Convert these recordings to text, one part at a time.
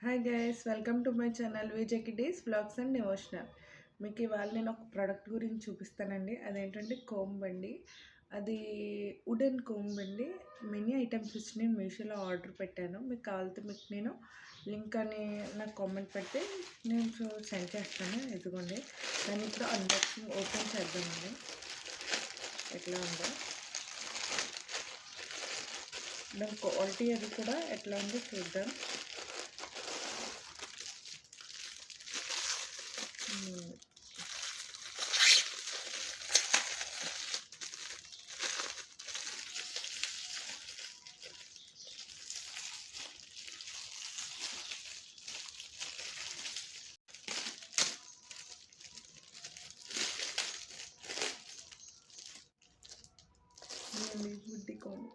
Hi guys, welcome to my channel విజేకి days vlogs and devotional. మీకు ఇవాళ నేను ఒక ప్రోడక్ట్ గురించి చూపిస్తానండి. అదేంటంటే కోంబ్ అండి. అది వుడెన్ కోంబ్ అండి. మెనీ ఐటమ్స్ వచ్చి నేను మీషోలో ఆర్డర్ పెట్టాను. మీకు కావాలంటే మీకు నేను లింక్ అని నాకు కామెంట్ పెడితే నేను సెండ్ చేస్తాను. ఇదిగోండి, దాన్ని ఇప్పుడు అన్బాక్సింగ్ ఓపెన్ చేద్దామండి. ఎట్లా ఉందో దాని క్వాలిటీ అది కూడా ఎట్లా ఉందో చూద్దాం. బుడ్డి కోంబ్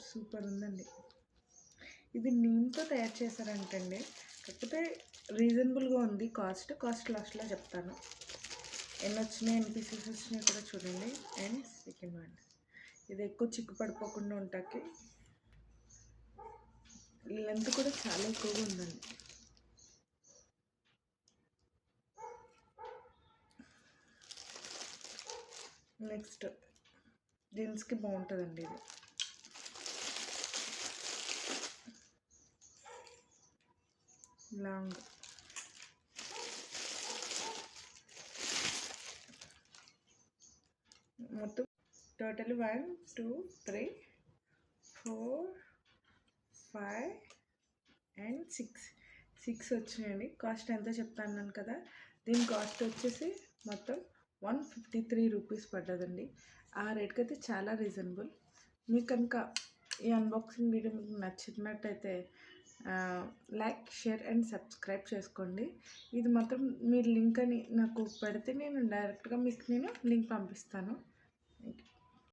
సూపర్ ఉందండి. ఇది నీమ్తో తయారు చేశారంటండి. కాకపోతే రీజనబుల్గా ఉంది. కాస్ట్ లాస్ట్లో చెప్తాను. ఎన్ని వచ్చినాయి, ఎన్ని పీసెస్ వచ్చినాయి కూడా చూడండి. అండ్ సెకండ్ వన్, ఇది ఎక్కువ చిక్కు పడిపోకుండా ఉంటాకి లెంత్ కూడా చాలా ఎక్కువగా ఉందండి. నెక్స్ట్ జీన్స్కి బాగుంటుందండి ఇది. లాంగ్ మొత్తం టోటల్ 1 2 3 4 5 అండ్ 6 వచ్చినాయండి. కాస్ట్ ఎంత చెప్తాను కదా. దీని కాస్ట్ వచ్చేసి మొత్తం 153 రూపీస్ పడ్డదండి. ఆ రేట్కి అయితే చాలా రీజనబుల్. మీకు కనుక ఈ అన్బాక్సింగ్ వీడియో మీకు నచ్చినట్టయితే లైక్, షేర్ అండ్ సబ్స్క్రైబ్ చేసుకోండి. ఇది మాత్రం మీరు లింక్ అని నాకు పెడితే నేను డైరెక్ట్గా మీకు లింక్ పంపిస్తాను.